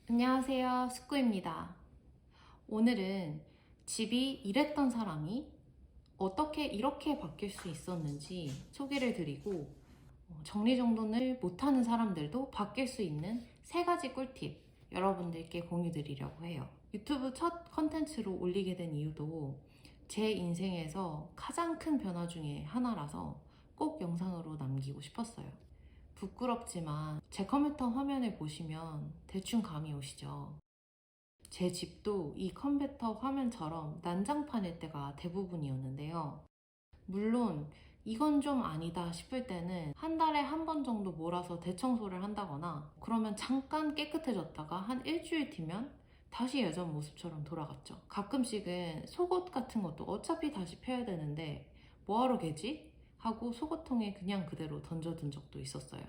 안녕하세요. 숙구입니다. 오늘은 집이 이랬던 사람이 어떻게 이렇게 바뀔 수 있었는지 소개를 드리고 정리정돈을 못하는 사람들도 바뀔 수 있는 3가지 꿀팁 여러분들께 공유 드리려고 해요. 유튜브 첫 컨텐츠로 올리게 된 이유도 제 인생에서 가장 큰 변화 중에 하나라서 꼭 영상으로 남기고 싶었어요. 부끄럽지만 제 컴퓨터 화면을 보시면 대충 감이 오시죠? 제 집도 이 컴퓨터 화면처럼 난장판일 때가 대부분이었는데요. 물론 이건 좀 아니다 싶을 때는 한 달에 한 번 정도 몰아서 대청소를 한다거나 그러면 잠깐 깨끗해졌다가 한 일주일 뒤면 다시 예전 모습처럼 돌아갔죠. 가끔씩은 속옷 같은 것도 어차피 다시 펴야 되는데 뭐하러 개지? 하고 속옷통에 그냥 그대로 던져둔 적도 있었어요.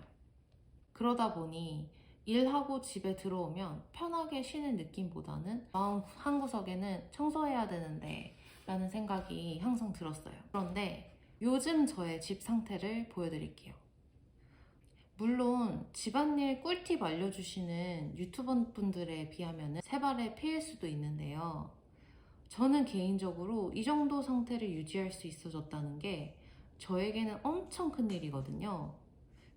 그러다 보니 일하고 집에 들어오면 편하게 쉬는 느낌보다는 마음 한구석에는 청소해야 되는데 라는 생각이 항상 들었어요. 그런데 요즘 저의 집 상태를 보여드릴게요. 물론 집안일 꿀팁 알려주시는 유튜버 분들에 비하면 세 발의 피일 수도 있는데요. 저는 개인적으로 이 정도 상태를 유지할 수 있어졌다는 게 저에게는 엄청 큰 일이거든요.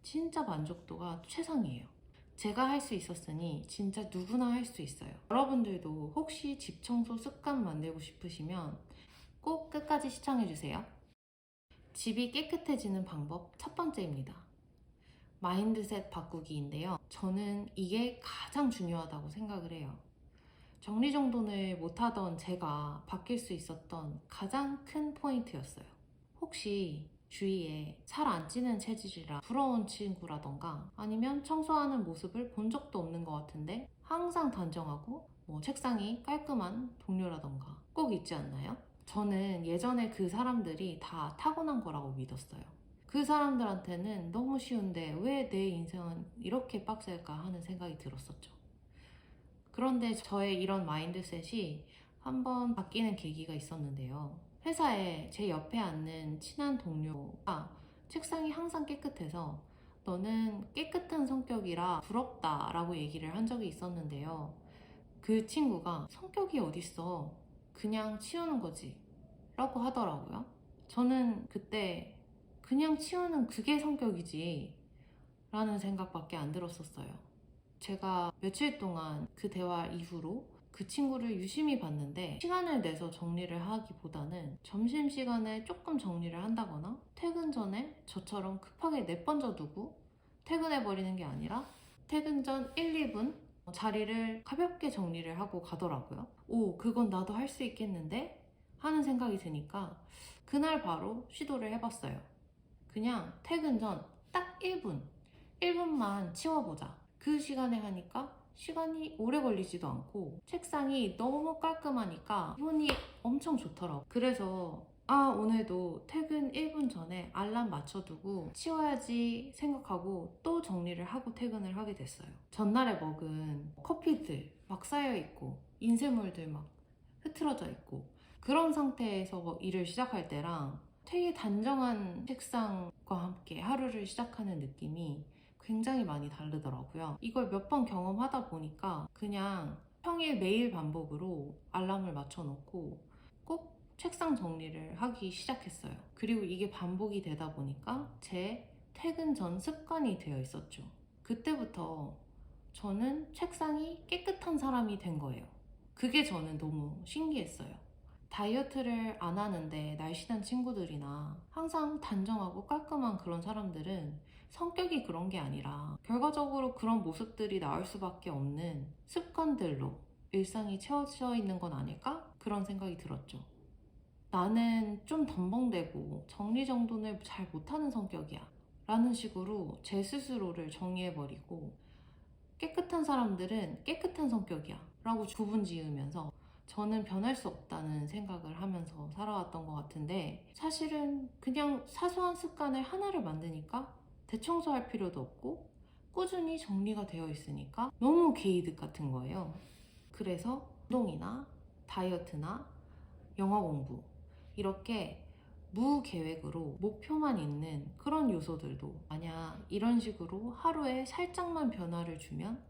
진짜 만족도가 최상이에요. 제가 할 수 있었으니 진짜 누구나 할 수 있어요. 여러분들도 혹시 집 청소 습관 만들고 싶으시면 꼭 끝까지 시청해주세요. 집이 깨끗해지는 방법 첫 번째입니다. 마인드셋 바꾸기인데요. 저는 이게 가장 중요하다고 생각을 해요. 정리정돈을 못하던 제가 바뀔 수 있었던 가장 큰 포인트였어요. 혹시 주위에 살 안 찌는 체질이라 부러운 친구라던가 아니면 청소하는 모습을 본 적도 없는 것 같은데 항상 단정하고 책상이 깔끔한 동료라던가 꼭 있지 않나요? 저는 예전에 그 사람들이 다 타고난 거라고 믿었어요. 그 사람들한테는 너무 쉬운데 왜 내 인생은 이렇게 빡셀까 하는 생각이 들었었죠. 그런데 저의 이런 마인드셋이 한번 바뀌는 계기가 있었는데요. 회사에 제 옆에 앉는 친한 동료가 책상이 항상 깨끗해서 너는 깨끗한 성격이라 부럽다 라고 얘기를 한 적이 있었는데요. 그 친구가 성격이 어딨어. 그냥 치우는 거지. 라고 하더라고요. 저는 그때 그냥 치우는 그게 성격이지 라는 생각밖에 안 들었었어요. 제가 며칠 동안 그 대화 이후로 그 친구를 유심히 봤는데 시간을 내서 정리를 하기보다는 점심시간에 조금 정리를 한다거나 퇴근 전에 저처럼 급하게 내번져 두고 퇴근해버리는 게 아니라 퇴근 전 1, 2분 자리를 가볍게 정리를 하고 가더라고요. 오, 그건 나도 할 수 있겠는데? 하는 생각이 드니까 그날 바로 시도를 해봤어요. 그냥 퇴근 전 딱 1분만 치워보자. 그 시간에 하니까 시간이 오래 걸리지도 않고 책상이 너무 깔끔하니까 기분이 엄청 좋더라고. 그래서 오늘도 퇴근 1분 전에 알람 맞춰두고 치워야지 생각하고 또 정리를 하고 퇴근을 하게 됐어요. 전날에 먹은 커피들 막 쌓여있고 인쇄물들 막 흐트러져 있고 그런 상태에서 일을 시작할 때랑 되게 단정한 책상과 함께 하루를 시작하는 느낌이 굉장히 많이 다르더라고요. 이걸 몇 번 경험하다 보니까 그냥 평일 매일 반복으로 알람을 맞춰놓고 꼭 책상 정리를 하기 시작했어요. 그리고 이게 반복이 되다 보니까 제 퇴근 전 습관이 되어 있었죠. 그때부터 저는 책상이 깨끗한 사람이 된 거예요. 그게 저는 너무 신기했어요. 다이어트를 안 하는데 날씬한 친구들이나 항상 단정하고 깔끔한 그런 사람들은 성격이 그런 게 아니라 결과적으로 그런 모습들이 나올 수밖에 없는 습관들로 일상이 채워져 있는 건 아닐까? 그런 생각이 들었죠. 나는 좀 덤벙대고 정리정돈을 잘 못하는 성격이야 라는 식으로 제 스스로를 정의해버리고 깨끗한 사람들은 깨끗한 성격이야 라고 구분 지으면서 저는 변할 수 없다는 생각을 하면서 살아왔던 것 같은데 사실은 그냥 사소한 습관을 하나를 만드니까 대청소할 필요도 없고 꾸준히 정리가 되어 있으니까 너무 게이득 같은 거예요. 그래서 운동이나 다이어트나 영어 공부 이렇게 무계획으로 목표만 있는 그런 요소들도 만약 이런 식으로 하루에 살짝만 변화를 주면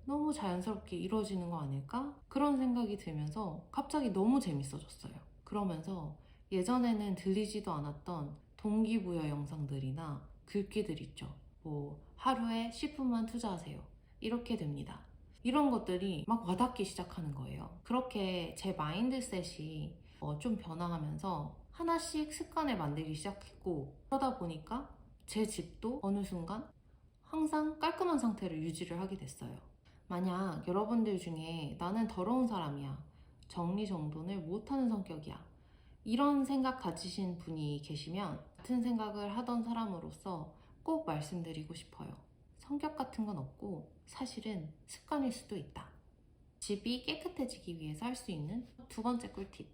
너무 자연스럽게 이루어지는 거 아닐까? 그런 생각이 들면서 갑자기 너무 재밌어졌어요. 그러면서 예전에는 들리지도 않았던 동기부여 영상들이나 글귀들 있죠. 뭐 하루에 10분만 투자하세요. 이렇게 됩니다. 이런 것들이 막 와닿기 시작하는 거예요. 그렇게 제 마인드셋이 좀 변화하면서 하나씩 습관을 만들기 시작했고, 그러다 보니까 제 집도 어느 순간 항상 깔끔한 상태를 유지를 하게 됐어요. 만약 여러분들 중에 나는 더러운 사람이야, 정리정돈을 못하는 성격이야, 이런 생각 가지신 분이 계시면 같은 생각을 하던 사람으로서 꼭 말씀드리고 싶어요. 성격 같은 건 없고 사실은 습관일 수도 있다. 집이 깨끗해지기 위해서 할 수 있는 두 번째 꿀팁.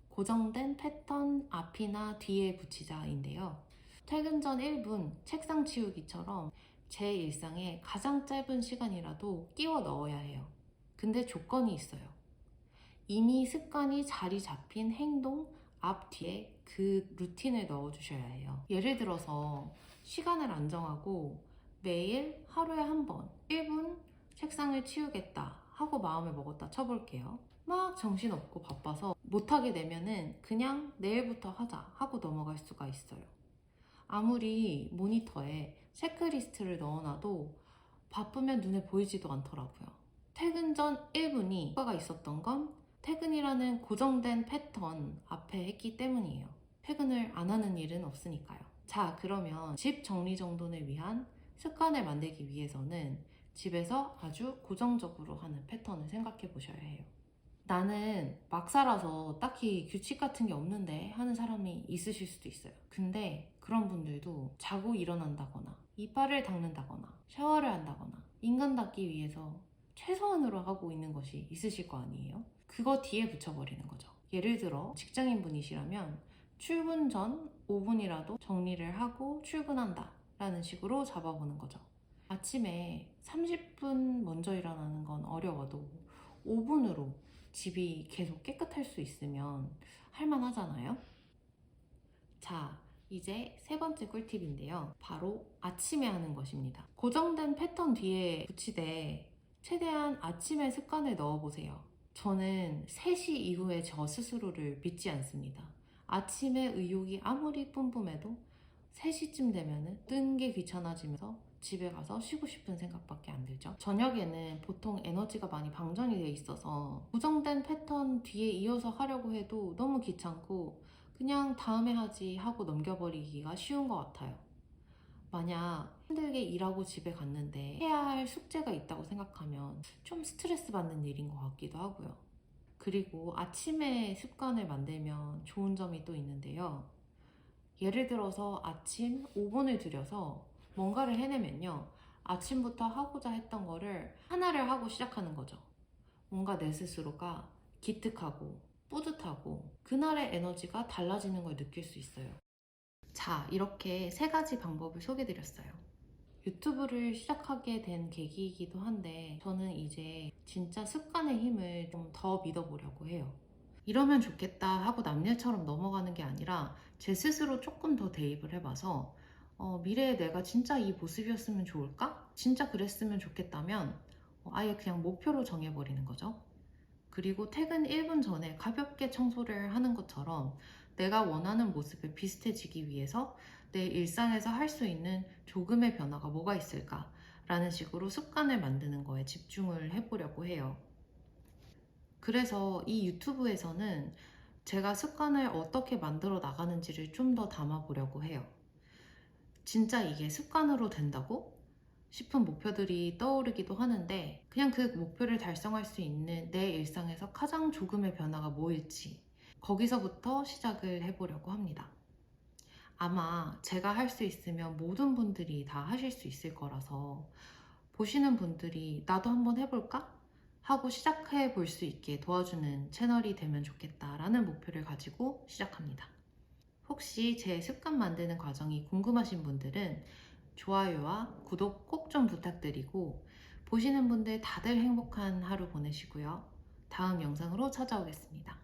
고정된 패턴 앞이나 뒤에 붙이자인데요. 퇴근 전 1분 책상 치우기처럼 제 일상에 가장 짧은 시간이라도 끼워 넣어야 해요. 근데 조건이 있어요. 이미 습관이 자리 잡힌 행동 앞 뒤에 그 루틴을 넣어주셔야 해요. 예를 들어서 시간을 안정하고 매일 하루에 한 번 1분 책상을 치우겠다 하고 마음을 먹었다 쳐볼게요. 막 정신없고 바빠서 못하게 되면은 그냥 내일부터 하자 하고 넘어갈 수가 있어요. 아무리 모니터에 체크리스트를 넣어놔도 바쁘면 눈에 보이지도 않더라고요. 퇴근 전 1분이 효과가 있었던 건 퇴근이라는 고정된 패턴 앞에 했기 때문이에요. 퇴근을 안 하는 일은 없으니까요. 자, 그러면 집 정리정돈을 위한 습관을 만들기 위해서는 집에서 아주 고정적으로 하는 패턴을 생각해 보셔야 해요. 나는 막 살아서 딱히 규칙 같은 게 없는데 하는 사람이 있으실 수도 있어요. 근데 그런 분들도 자고 일어난다거나 이빨을 닦는다거나 샤워를 한다거나 인간 닦기 위해서 최소한으로 하고 있는 것이 있으실 거 아니에요? 그거 뒤에 붙여버리는 거죠. 예를 들어 직장인 분이시라면 출근 전 5분이라도 정리를 하고 출근한다 라는 식으로 잡아보는 거죠. 아침에 30분 먼저 일어나는 건 어려워도 5분으로 집이 계속 깨끗할 수 있으면 할만하잖아요? 자, 이제 세 번째 꿀팁인데요. 바로 아침에 하는 것입니다. 고정된 패턴 뒤에 붙이되 최대한 아침에 습관을 넣어보세요. 저는 3시 이후에 저 스스로를 믿지 않습니다. 아침에 의욕이 아무리 뿜뿜해도 3시쯤 되면은 뜬 게 귀찮아지면서 집에 가서 쉬고 싶은 생각밖에 안 들죠. 저녁에는 보통 에너지가 많이 방전이 돼 있어서 고정된 패턴 뒤에 이어서 하려고 해도 너무 귀찮고 그냥 다음에 하지 하고 넘겨버리기가 쉬운 것 같아요. 만약 힘들게 일하고 집에 갔는데 해야 할 숙제가 있다고 생각하면 좀 스트레스 받는 일인 것 같기도 하고요. 그리고 아침에 습관을 만들면 좋은 점이 또 있는데요. 예를 들어서 아침 5분을 들여서 뭔가를 해내면요. 아침부터 하고자 했던 거를 하나를 하고 시작하는 거죠. 뭔가 내 스스로가 기특하고 뿌듯하고 그날의 에너지가 달라지는 걸 느낄 수 있어요. 자, 이렇게 3가지 방법을 소개드렸어요. 유튜브를 시작하게 된 계기이기도 한데 저는 이제 진짜 습관의 힘을 좀 더 믿어보려고 해요. 이러면 좋겠다 하고 남일처럼 넘어가는 게 아니라 제 스스로 조금 더 대입을 해봐서 미래에 내가 진짜 이 모습이었으면 좋을까? 진짜 그랬으면 좋겠다면 아예 그냥 목표로 정해버리는 거죠. 그리고 퇴근 1분 전에 가볍게 청소를 하는 것처럼 내가 원하는 모습에 비슷해지기 위해서 내 일상에서 할 수 있는 조금의 변화가 뭐가 있을까? 라는 식으로 습관을 만드는 거에 집중을 해보려고 해요. 그래서 이 유튜브에서는 제가 습관을 어떻게 만들어 나가는지를 좀 더 담아보려고 해요. 진짜 이게 습관으로 된다고? 싶은 목표들이 떠오르기도 하는데 그냥 그 목표를 달성할 수 있는 내 일상에서 가장 조금의 변화가 뭐일지 거기서부터 시작을 해보려고 합니다. 아마 제가 할 수 있으면 모든 분들이 다 하실 수 있을 거라서 보시는 분들이 나도 한번 해볼까? 하고 시작해 볼 수 있게 도와주는 채널이 되면 좋겠다라는 목표를 가지고 시작합니다. 혹시 제 습관 만드는 과정이 궁금하신 분들은 좋아요와 구독 꼭 좀 부탁드리고 보시는 분들 다들 행복한 하루 보내시고요. 다음 영상으로 찾아오겠습니다.